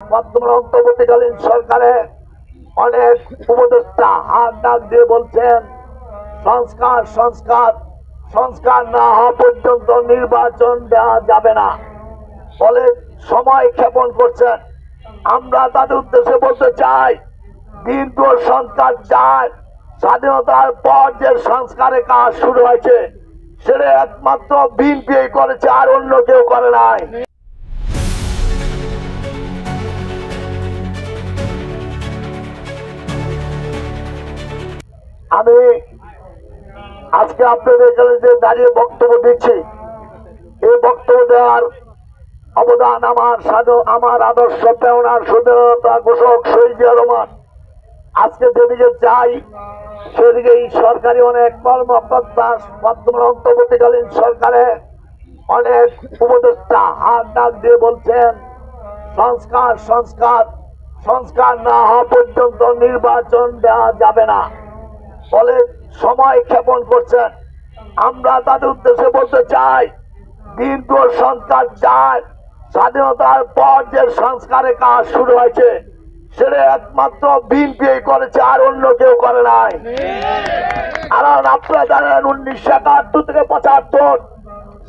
বর্তমান অন্তর্বর্তীকালীন সরকারে অনেক উপদেষ্টা হাত ডাক দিয়ে বলছেন সংস্কার সংস্কার সংস্কার না হওয়া পর্যন্ত নির্বাচন দেওয়া যাবে না বলে সময় ক্ষেপণ করছেন। আমরা তাদের উদ্দেশ্যে বলতে চাই, দীর্ঘ সংস্কার চাই। স্বাধীনতার পর যে সংস্কারের কাজ শুরু হয়েছে সেটা একমাত্র বিএনপি করেছে, আর অন্য কেউ করে নাই। আমি আজকে আপনাদের এখানে যে দাঁড়িয়ে বক্তব্য দিচ্ছি, এই বক্তব্য দেওয়ার অবদান আমার আদর্শ প্রেরণার স্বাধীনতা ঘোষক শহীদ জিয়া রহমান। আজকে যেদিকে যাই সেদিকে এই সরকারি অনেক কর্মকর্তা, বর্তমান অন্তর্বর্তীকালীন সরকারে অনেক উপদেষ্টা হাত ডাক দিয়ে বলছেন সংস্কার সংস্কার সংস্কার না হওয়া পর্যন্ত নির্বাচন দেওয়া যাবে না বলে সময় ক্ষেপণ করছেন। আমরা তাদের উদ্দেশ্যে বলতে চাই, দীর্ঘ সংস্কার চাই। স্বাধীনতার পর যে সংস্কারের কাজ শুরু হয়েছে সেটা একমাত্র বিএনপি করেছে, আর অন্য কেউ করে নাই। কারণ আপনারা জানেন 1971 থেকে 75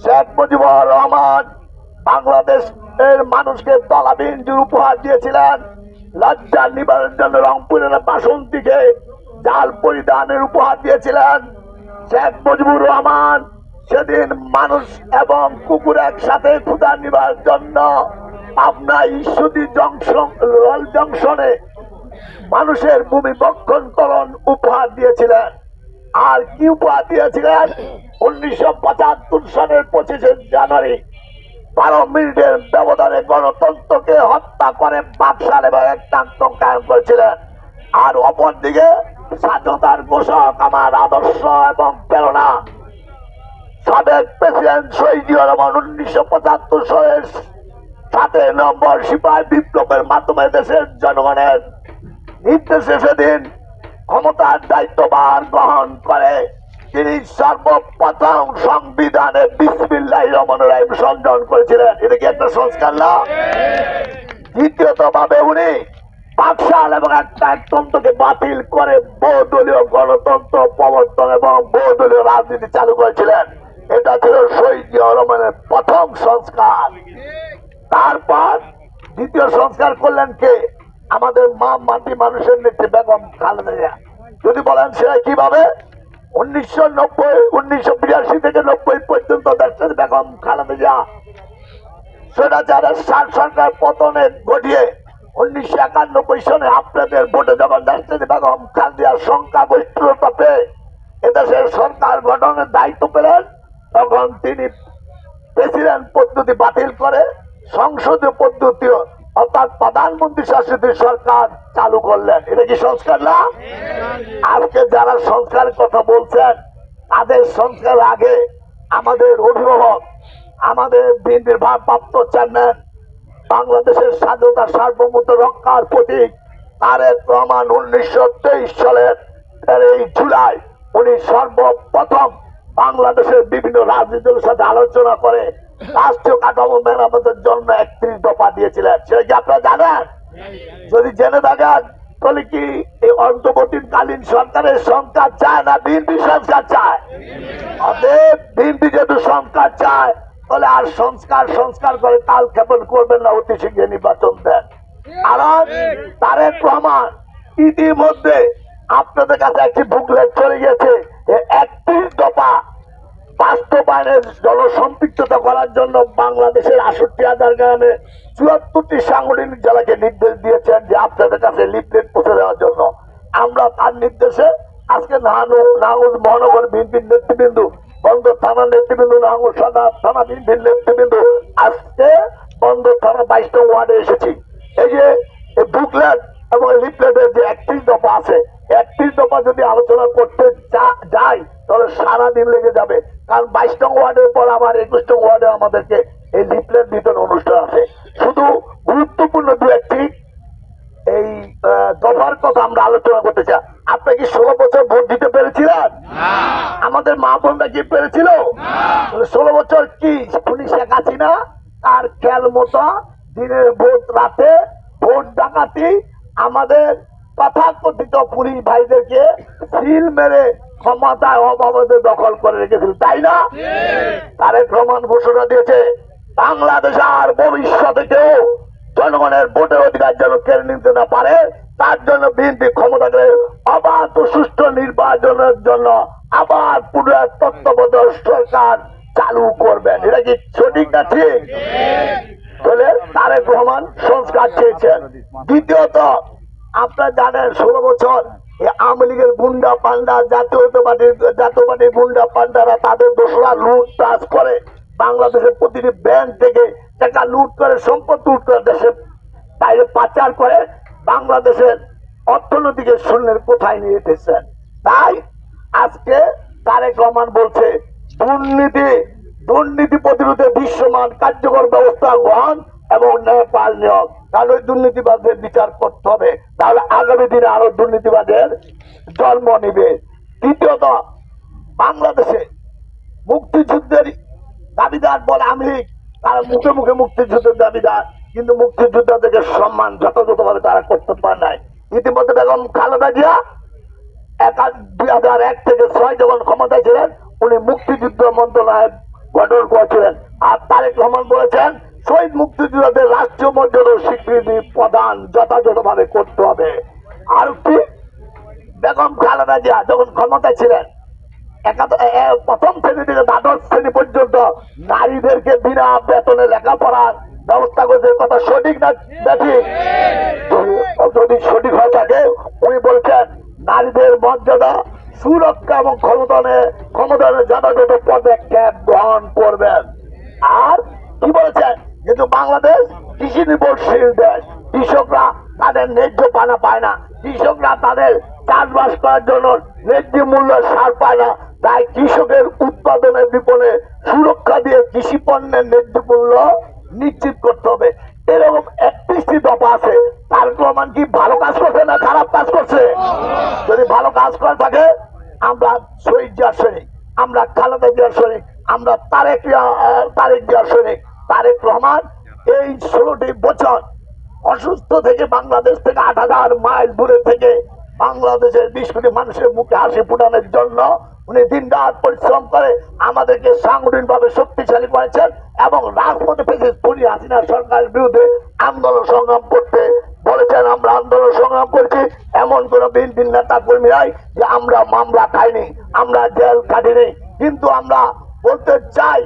শেখ মুজিবুর রহমান বাংলাদেশের মানুষকে তলাবিহীন উপহার দিয়েছিলেন। লজ্জা নিবারণের জন্য রংপুরের বাসন্তীকে জাল পরিধানের উপহার দিয়েছিলেন। শেখ মুজিবুর রহমান সেদিন মানুষ এবং কুকুর একসাথে ক্ষুধা নিবার জন্য পাবনা ঈশ্বরদী রেল জংশনে মানুষের ভূমি বক্ষণকরণ উপহার দিয়েছিলেন। আর কি উপহার দিয়েছিলেন? 1975 সালের 25 জানুয়ারি 12 মিনিটের ব্যবধানে গণতন্ত্রকে হত্যা করে বাকশাল এবং একটান্ত কায়েম করেছিলেন। আর অপরদিকে স্বাধীনতার ঘোষক আমার আদর্শ এবং প্রেরণা সাবেক প্রেসিডেন্ট শহীদ জিয়া রহমান 1975 সালের 7 নম্বর সিপাহী বিপ্লবের মাধ্যমে দেশের জনগণের নির্দেশে সেদিন ক্ষমতার দায়িত্বভার গ্রহণ করে তিনি সর্বপ্রথম সংবিধানে বিসমিল্লাহির রহমানির রহিম সংযোজন করেছিলেন। এটা কি একটা সংস্কার না? দ্বিতীয়ত ভাবে উনি বাকশাল এবং একতন্ত্রকে বাতিল করে বহুদলীয় গণতন্ত্র প্রবর্তন এবং বহুদলীয় রাজনীতি চালু করেছিলেন। এটা ছিল শহীদ জিয়া রহমানের প্রথম সংস্কার। তারপর দ্বিতীয় সংস্কার করলেন কে? আমাদের মা মাটি মানুষের নেত্রী বেগম খালেদা জিয়া। যদি বলেন সেটা কিভাবে? 1982 থেকে 90 পর্যন্ত দেশের বেগম খালেদা জিয়া স্বৈরাচারের সরকার পতনে ঘটিয়ে 1991 সালে আপনাদের ভোটে যখন দেশের বেগম খালেদা সংখ্যাগরিষ্ঠতা পেয়ে এদেশের সরকার গঠনের দায়িত্ব পেলেন, তখন তিনি প্রেসিডেন্ট পদ্ধতি বাতিল করে সংসদীয় পদ্ধতি অর্থাৎ প্রধানমন্ত্রী শাসিত সরকার চালু করলেন। এটা কি সংস্কার না? আজকে যারা সংস্কারের কথা বলছেন তাদের সংস্কার আগে আমাদের অভিভাবক, আমাদের বিএনপির ভারপ্রাপ্ত চেয়ারম্যান, বাংলাদেশের স্বাধীনতা সার্বভৌমত্ব রক্ষার প্রতীক তারেক রহমান 1923 সালের 13 জুলাই উনি সর্বপ্রথম বাংলাদেশের বিভিন্ন রাজনীতির সাথে আলোচনা করে রাষ্ট্রীয় কাঠামো মেরামতের জন্য 31 দফা দিয়েছিলেন। সেটা কি আপনারা জানেন? যদি জেনে থাকেন তাহলে কি এই অন্তর্বর্তীকালীন সরকারের সংস্কার চায় না বিএনপি সংস্কার চায়? অতএব বিএনপি যেহেতু সংস্কার চায় তাহলে আর সংস্কার করে কাল ক্ষেপণ করবেন না, অতি শীঘ্র নির্বাচন দেন। কারণ তারেক রহমান ইতিমধ্যে আপনাদের কাছে একটি বুকলেট চলে গেছে, 31 দফা বাস্তবায়নের জনসম্পৃক্ততা করার জন্য বাংলাদেশের 68,000 গ্রামে 74টি সাংগঠনিক জেলাকে নির্দেশ দিয়েছেন যে আপনাদের কাছে লিফলেট পৌঁছে দেওয়ার জন্য। আমরা তার নির্দেশে আজকে নাঙ্গল মহানগর বিএনপির নেতৃবৃন্দ, বন্দর থানার নেতৃবৃন্দ, নাঙ্গল সদর থানা বিএনপির নেতৃবৃন্দ আজকে বন্দর থানা 22 নং ওয়ার্ডে এসেছি। এই যে বুকলেট এবং লিফলেটের যে 31 দফা আছে, 31 দফা যদি আলোচনা করতে যাই তাহলে সারাদিন লেগে যাবে। কারণ 22 নং ওয়ার্ডের পর আবার 21 নং ওয়ার্ডে আমাদেরকে এই লিফলেট বিতরণ অনুষ্ঠান আছে। শুধু গুরুত্বপূর্ণ দু একটি এই দফার কথা আমরা আলোচনা করতে চাই। আপনি কি 16 বছর ভোট দিতে পেরেছিলেন? আমাদের মা বোনরা কি পেরেছিল? 16 বছর কি উনি শেখ হাসিনা তার খেয়াল মতো দিনের ভোট রাতে ভোট ডাকাতি আমাদের তথাকথিত পুলিশ ভাইদেরকে সিল মেরে ক্ষমতায় অবাধে দখল করে রেখেছিল, তাই না? তারেক রহমান ঘোষণা দিয়েছে বাংলাদেশ আর ভবিষ্যতে কেউ জনগণের ভোটের অধিকার যেন কেড়ে নিতে না পারে, তার জন্য বিএনপি ক্ষমতাকে অবাধ ও সুষ্ঠু নির্বাচনের জন্য আবার পুনরায় তত্ত্বাবধায়ক সরকার চালু করবেন। এটা কি সঠিক না ঠিক? তাহলে তারেক রহমান সংস্কার চেয়েছেন। দ্বিতীয়ত, আপনারা জানেন 16 বছর আওয়ামী লীগের গুন্ডা পান্ডা জাতীয়তাবাদী গুন্ডা পান্ডারা তাদের দোসরা লুটপাট করে বাংলাদেশের প্রতিটি ব্যাংক থেকে টাকা লুট করে, সম্পদ লুট করে দেশের বাইরে পাচার করে বাংলাদেশের অর্থনীতিকে শূন্যের কোথায় নিয়ে এসেছেন। তাই আজকে তারেক রহমান বলছে দুর্নীতি প্রতিরোধে বিশ্বমান কার্যকর ব্যবস্থা গ্রহণ এবং ন্যায়পাল নিয়োগ, তাহলে ওই দুর্নীতিবাদের বিচার করতে হবে, তাহলে আগামী দিনে আরো দুর্নীতিবাদের জন্ম নিবে। তৃতীয়ত, বাংলাদেশে মুক্তিযুদ্ধের দাবিদার বলে আমি, তারা মুখে মুখে মুক্তিযুদ্ধের দাবিদার, কিন্তু মুক্তিযোদ্ধাদেরকে সম্মান যথাযথভাবে তারা করতে পারে নাই। ইতিমধ্যে বেগম খালেদা জিয়া 2001 থেকে 6 যখন ক্ষমতায় ছিলেন উনি মুক্তিযুদ্ধ মন্ত্রণালয় গঠন করেছিলেন। আর তারেক রহমান বলেছেন শহীদ মুক্তিযোদ্ধাদের রাষ্ট্রীয় মর্যাদা স্বীকৃতি প্রদান যথাযথভাবে করতে হবে। আর কি, বেগম খালেদা জিয়া যখন ক্ষমতায় ছিলেন প্রথম শ্রেণী থেকে দ্বাদশ শ্রেণী পর্যন্ত নারীদেরকে বিনা বেতনে লেখাপড়ার ব্যবস্থা করেছে। কথা সঠিক না ঠিক? যদি সঠিক হয়ে থাকে উনি বলছেন নারীদের মর্যাদা সুরক্ষা এবং ক্ষমতায়নের যথাযথ পদক্ষেপ গ্রহণ করবেন। আর কি বলেছেন, কিন্তু বাংলাদেশ কৃষি নির্ভরশীল দেশ, কৃষকরা তাদের ন্যায্য পানা পায় না, কৃষকরা তাদের চাষবাস করার জন্য ন্যায্য মূল্য সার পায় না, তাই কৃষকের উৎপাদনের বিপণে সুরক্ষা দিয়ে কৃষি পণ্যের ন্যায্য মূল্য নিশ্চিত করতে হবে। এরকম 31টি দফা আছে। তারেক রহমান কি ভালো কাজ করছে না খারাপ কাজ করছে? যদি ভালো কাজ করে থাকে আমরা শহীদ জিয়ার সৈনিক, আমরা খালেদা জিয়ার সৈনিক, আমরা তারেক জিয়ার সৈনিক। তারেক রহমান এই 16টি বছর অসুস্থ থেকে বাংলাদেশ থেকে 8,000 মাইল দূরে থেকে বাংলাদেশের 20 কোটি মানুষের মুখে হাসি ফুটানোর জন্য উনি দিন রাত পরিশ্রম করে আমাদেরকে সাংগঠনিকভাবে শক্তিশালী করেছেন এবং রাজপথে ফেসে পুরি হাসিনা সরকারের বিরুদ্ধে আন্দোলন সংগ্রাম করতে বলেছেন। আমরা আন্দোলন সংগ্রাম করছি, এমন কোন বিএনপি নেতা কর্মী নাই যে আমরা মামলা খাইনি, আমরা জেল কাটিনি। কিন্তু আমরা বলতে চাই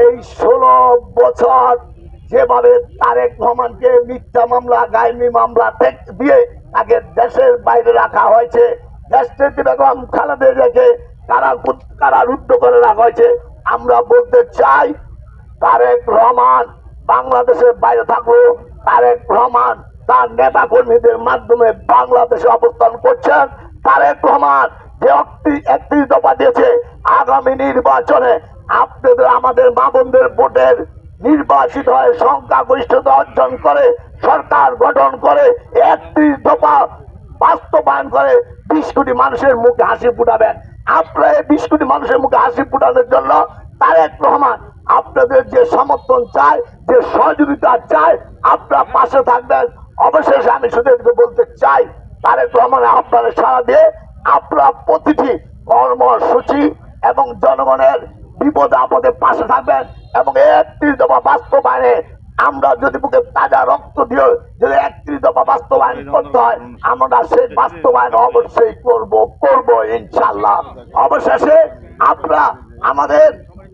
এই 16 বছর যেভাবে তারেক রহমানকে মিথ্যা মামলা গায়েবী মামলা দিয়ে তাকে দেশের বাইরে রাখা হয়েছে, দেশটি বেগম খালেদা জিয়াকে কারারুদ্ধ করে রাখা হয়েছে, আমরা বলতে চাই তারেক রহমান বাংলাদেশের বাইরে থাকলেও তারেক রহমান তার নেতা কর্মীদের মাধ্যমে বাংলাদেশে অবস্থান করছেন। তারেক রহমান যে 31 দফা দিয়েছে আগামী নির্বাচনে আপনাদের আমাদের মা বোনদের ভোটের নির্বাচিত হয়ে সংখ্যাগরিষ্ঠতা অর্জন করে সরকার গঠন করে 31 দফা বাস্তবায়ন করে 20 কোটি মানুষের মুখে হাসি ফুটাবেন। আপনারা 20 কোটি মানুষের মুখে হাসি ফুটানোর জন্য তারেক রহমান আপনাদের যে সমর্থন চায়, যে সহযোগিতা চায়, আপনারা পাশে থাকবেন। অবশেষে আমি শুধু বলতে চাই তারেক রহমান আপনারা সারা দিয়ে আপনারা প্রতিটি কর্মসূচি এবং জনগণের বিপদে আপদে পাশে থাকবেন এবং 31 দফা বাস্তবায়নে আমরা যদি বুকে তাজা রক্ত দিয়ে যদি 31 দফা বাস্তবায়ন করতে হয় আমরা সেই বাস্তবায়ন অবশ্যই করব ইনশাআল্লাহ। অবশেষে আপনারা আমাদের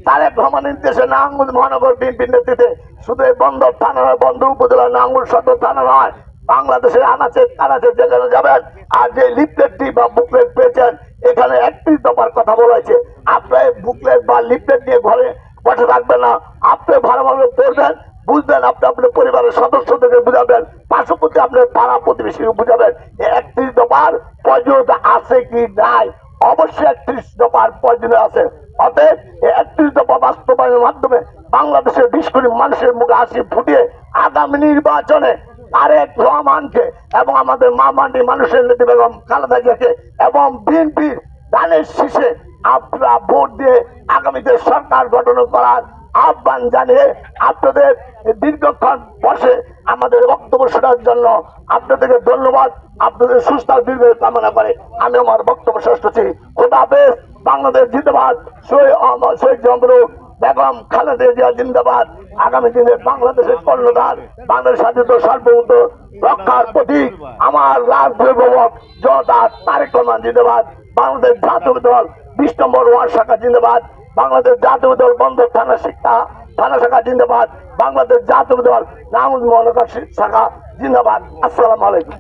তারেক রহমানের নির্দেশে নাঙ্গল মহানগর বিএনপির নেতৃত্বে শুধু এই বন্দর থানা নয়, বন্দর উপজেলা নাঙ্গল সদর থানা নয়, বাংলাদেশের আনাচে কানাচে যেখানে যাবেন আর যে লিফলেটটি বা বুকলেট পেয়েছেন এখানে 31 দফার কথা বলা হয়েছে। আপনার বুকলেট বা লিফলেট নিয়ে ঘরে বসে থাকবেন না, আপনি ভালোভাবে পড়বেন, বুঝবেন, আপনি আপনার পরিবারের সদস্যদেরকে বুঝাবেন, পার্শ্ববর্তী আপনার পাড়া প্রতিবেশীকে বুঝাবেন 31 দফার প্রয়োজনীয়তা আছে কি নাই। অবশ্যই 31 দফার প্রয়োজনীয় আছে। অতএব 31 দফা বাস্তবায়নের মাধ্যমে বাংলাদেশের 20 কোটি মানুষের মুখে হাসি ফুটিয়ে আগামী নির্বাচনে তারেক রহমানকে এবং আমাদের মা মাটি মানুষের নেত্রী বেগম খালেদা জিয়াকে এবং বিএনপির ধানের শীষে আপনারা ভোট দিয়ে আগামীতে সরকার গঠন করার আহ্বান জানিয়ে আপনাদের দীর্ঘক্ষণ বসে আমাদের বক্তব্য শোনার জন্য আপনাদেরকে ধন্যবাদ, আপনাদের সুস্থ দীর্ঘ কামনা করে আমি আমার বক্তব্য শেষ করছি। খোদা হাফেজ। বাংলাদেশ জিন্দাবাদ। শহীদ জমরুল বেগম খালেদা জিয়া জিন্দাবাদ। আগামী দিনে বাংলাদেশের কর্ণধার, বাংলাদেশ স্বাধীনতা সার্বভৌমত্ব রক্ষার প্রতীক আমার রাজনৈতিক জনতা তারেক রহমান জিন্দাবাদ। বাংলাদেশ জাতীয় দল 20 নম্বর ওয়ার্ড শাখা জিন্দাবাদ। বাংলাদেশ জাতীয় দল বন্দর থানা শাখা জিন্দাবাদ। বাংলাদেশ জাতীয় দল নারায়ণগঞ্জ মহানগর শাখা জিন্দাবাদ। আসসালামু আলাইকুম।